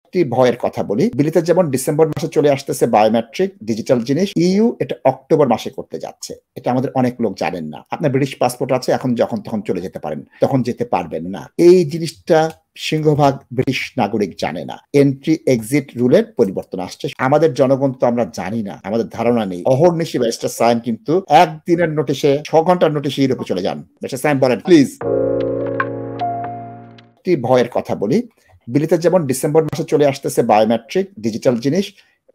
একটি ভয়ের কথা বলি। বিলিতে যেমন ডিসেম্বর মাসে চলে আসতেছে বায়োমেট্রিক ডিজিটাল জিনিস, ইইউ এটা অক্টোবর মাসে করতে যাচ্ছে। এটা আমাদের অনেক লোক জানেন না। আপনার ব্রিটিশ পাসপোর্ট আছে, এখন যখন তখন চলে যেতে পারেন, তখন যেতে পারবেন না। এই জিনিসটা সিংহভাগ ব্রিটিশ নাগরিক জানে না। এন্ট্রি এক্সিট রুলের পরিবর্তন আসছে। আমাদের জনগণ তো আমরা জানি না, আমাদের ধারণা নেই। অহর্নিশি ব্যারিস্টার সায়েম কিন্তু একদিনের নোটিশে 6 ঘন্টার নোটিশে ইউরোপে চলে যান। ব্যারিস্টার সায়েম বলেন প্লিজ। একটি ভয়ের কথা বলি। বিলিতে যেমন ডিসেম্বর মাসে চলে আসতেছে বায়োমেট্রিক ডিজিটাল জিনিস,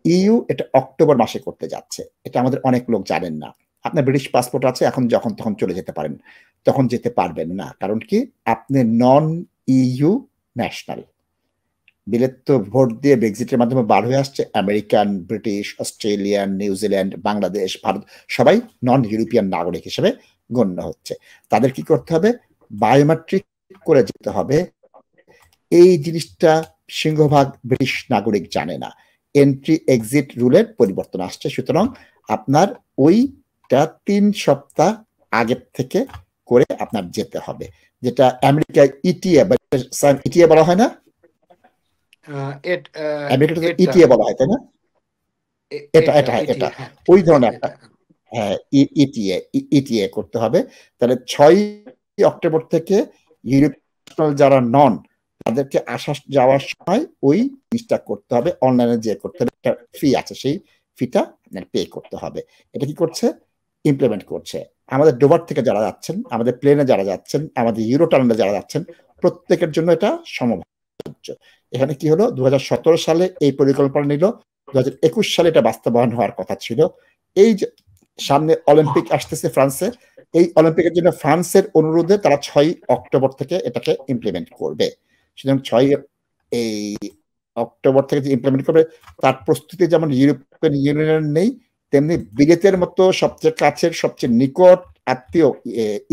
ইইউ এটা অক্টোবর মাসে করতে যাচ্ছে। এটা আমাদের অনেক লোক জানেন না। আপনার ব্রিটিশ পাসপোর্ট আছে, এখন যখন তখন চলে যেতে পারেন, তখন যেতে পারবেন না। কারণ কি, আপনি নন ইইউ ন্যাশনাল। বিলেত তো ভোট দিয়ে ব্রেক্সিটের মাধ্যমে বার হয়ে আসছে। American, British, Australian, New Zealand, Bangladesh, Bharat সবাই নন ইউরোপিয়ান নাগরিক হিসেবে গণ্য হচ্ছে। তাদের কি করতে হবে? বায়োমেট্রিক করে যেতে হবে। এই জিনিসটা সিংহভাগ ব্রিটিশ নাগরিক জানে না। এন্ট্রি এক্সিট রুলের পরিবর্তন আসছে। সুতরাং আপনার ওইটা 3 সপ্তাহ আগের থেকে করে আপনার যেতে হবে, যেটা আমেরিকায় ইটিএ বলা হয় না? আমেরিকাতে ইটিএ বলা হয়, তাই না? এটা ওই ধরনের একটা, হ্যাঁ, ইটিএ করতে হবে। তাহলে 6 অক্টোবর থেকে ইউরোপ যারা নন, তাদেরকে আসা যাওয়ার সময় ওই জিনিসটা করতে হবে। অনলাইনে যে করতে হবে, একটা ফি আছে, সেই ফিটা আপনার পে করতে হবে। এটা কি করছে? ইমপ্লিমেন্ট করছে। আমাদের ডোভার থেকে যারা যাচ্ছেন, আমাদের প্লেনে যারা যাচ্ছেন, আমাদের ইউরো টার্মিনালে যারা যাচ্ছেন, প্রত্যেকের জন্য এটা সমভাজ্য। এখানে কি হলো, 2017 সালে এই পরিকল্পনা নিল, 2021 সালে এটা বাস্তবায়ন হওয়ার কথা ছিল। এই যে সামনে অলিম্পিক আসতেছে ফ্রান্সে, এই অলিম্পিকের জন্য ফ্রান্সের অনুরোধে তারা 6 অক্টোবর থেকে এটাকে ইমপ্লিমেন্ট করবে। সুতরাং 6 এই অক্টোবর থেকে যে ইমপ্লিমেন্ট করবে, তার প্রস্তুতি যেমন ইউরোপিয়ান ইউনিয়নের নেই, তেমনি বিলেতের মতো সবচেয়ে কাছের, সবচেয়ে নিকট আত্মীয়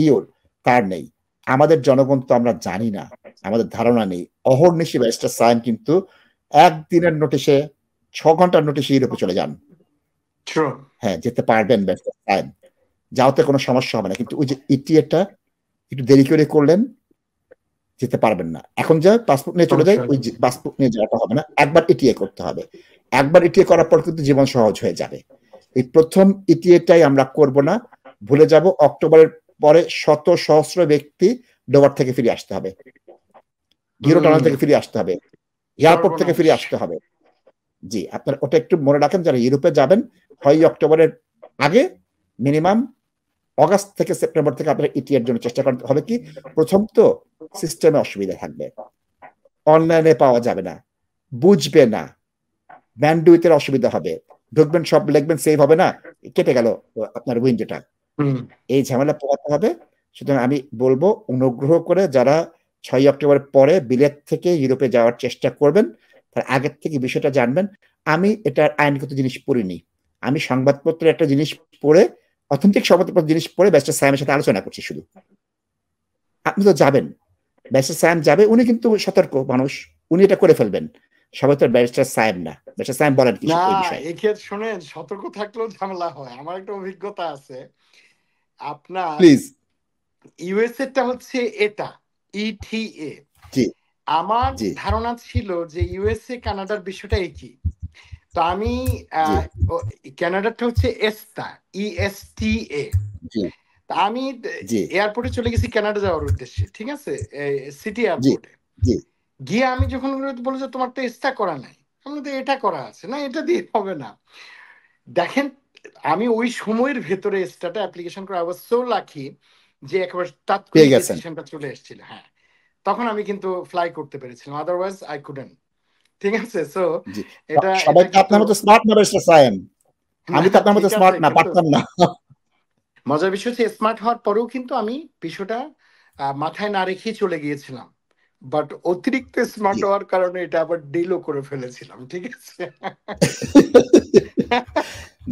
ইউর তার নেই। আমাদের জনগণ তো আমরা জানি না, আমাদের ধারণা নেই। অহর্নিশি ব্যারিস্টার সায়েম কিন্তু একদিনের নোটিশে 6 ঘন্টার নোটিশে ইউরোপে চলে যান। হ্যাঁ, যেতে পারবেন ব্যারিস্টার সায়েম, যাওয়াতে কোনো সমস্যা হবে না। কিন্তু ওই যে ইটিএটা একটু দেরি করে করলেন, যেতে পারবেন না। এখন যা পাসপোর্ট নিয়ে চলে যায়, ওই পাসপোর্ট নিয়ে যাওয়াটা হবে না। একবার ইটিএ করতে হবে। একবার ইটিএ করার পর কিন্তু জীবন সহজ হয়ে যাবে। এই প্রথম ইটিএটাই আমরা করব না, ভুলে যাব। অক্টোবরের পরে শত সহস্র ব্যক্তি ডোভার থেকে ফিরে আসতে হবে, ইউরো টার্মিনাল থেকে ফিরে আসতে হবে, এয়ারপোর্ট থেকে ফিরে আসতে হবে। জি, আপনার ওটা একটু মনে রাখেন। যারা ইউরোপে যাবেন, 6 অক্টোবরের আগে মিনিমাম অগাস্ট থেকে সেপ্টেম্বর থেকে আপনার ইটিএর জন্য চেষ্টা করতে হবে। কি, প্রথম তো সিস্টেমে অসুবিধা থাকবে, অনলাইনে পাওয়া যাবে না, বুঝবে না, ব্যান্ডউইথের অসুবিধা হবে, ঢুকবেন সব লিখবেন, সেভ হবে না, কেটে গেল আপনার উইন্ডোটা। এই ঝামেলা পোহাতে হবে। সুতরাং আমি বলবো, অনুগ্রহ করে যারা 6 অক্টোবরের পরে বিলেত থেকে ইউরোপে যাওয়ার চেষ্টা করবেন, তার আগের থেকে বিষয়টা জানবেন। আমি এটার আইনগত জিনিস পড়িনি, আমি সংবাদপত্রের একটা জিনিস পড়ে, অথেন্টিক সংবাদপত্র জিনিস পড়ে ব্যারিস্টার সায়েমের সাথে আলোচনা করছি শুধু। আপনি তো যাবেন, ব্যারিস্টার সায়েম যাবে, উনি কিন্তু সতর্ক মানুষ, উনি এটা করে ফেলবেন। সবাই তো ব্যারিস্টার সায়েম না। ব্যারিস্টার সায়েম বলেন কি এই বিষয়ে? এক্ষেত্রে শুনেন, সতর্ক থাকলেও ঝামেলা হয়। আমার একটা অভিজ্ঞতা আছে। আপনার প্লিজ, ইউএসএ হচ্ছে এটা ইটিএ। জি, আমার ধারণা ছিল যে ইউএসএ কানাডার বিষয়টা একই। তো আমি কানাডাটা হচ্ছে এস্তা, ইএসটিএ। তা আমি এয়ারপোর্টে চলে গেছি কানাডা যাওয়ার উদ্দেশ্যে, ঠিক আছে, সিটি এয়ারপোর্টে গিয়ে আমি যখন বলে যে তোমার তো এস্তা করা নাই, আমি তো এটা করা আছে, না এটা দিয়ে হবে না। দেখেন, আমি ওই সময়ের ভেতরে এস্টাটা অ্যাপ্লিকেশন করে, আই ওয়াজ সো লাকি যে একবার তাৎক্ষণিক ডিসিশনটা চলে এসেছিল। হ্যাঁ, তখন আমি কিন্তু ফ্লাই করতে পেরেছিলাম, আদারওয়াইজ আই কুডন্ট। ঠিক আছে, সো এটা সবাই তো আপনার মতো স্মার্ট না ব্যারিস্টার সায়েম, আমি তো আপনার মতো স্মার্ট না, পারতাম না। মজার বিষয় হচ্ছে, স্মার্ট হওয়ার পরেও কিন্তু আমি বিষয়টা মাথায় না রেখেই চলে গিয়েছিলাম, বাট অতিরিক্ত স্মার্ট হওয়ার কারণে এটা আবার ডিলও করে ফেলেছিলাম। ঠিক আছে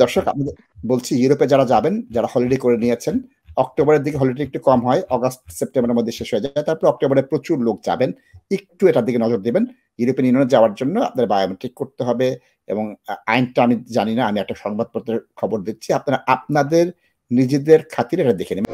দর্শক, আমি বলছি, ইউরোপে যারা যাবেন, যারা হলিডে করে নিয়েছেন, অক্টোবরের দিকে হলিডে একটু কম হয়, অগাস্ট সেপ্টেম্বরের মধ্যে শেষ হয়ে যায়, তারপর অক্টোবরে প্রচুর লোক যাবেন। একটু এটার দিকে নজর দেবেন। ইউরোপিয়ান ইউনিয়নে যাওয়ার জন্য আপনার বায়োমেট্রিক করতে হবে, এবং আইনটা আমি জানি না, আমি একটা সংবাদপত্রের খবর দিচ্ছি, আপনারা আপনাদের নিজেদের খাতিরে এটা দেখে নেবেন।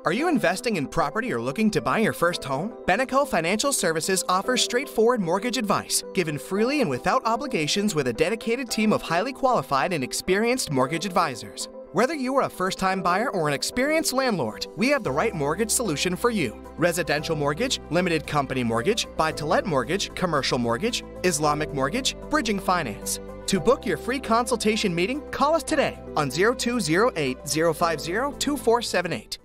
Are you investing in property or looking to buy your first home? Beneco Financial Services offers straightforward mortgage advice, given freely and without obligations with a dedicated team of highly qualified and experienced mortgage advisors. Whether you are a first-time buyer or an experienced landlord, we have the right mortgage solution for you. Residential mortgage, limited company mortgage, buy-to-let mortgage, commercial mortgage, Islamic mortgage, bridging finance. To book your free consultation meeting, call us today on 0208 050 2478.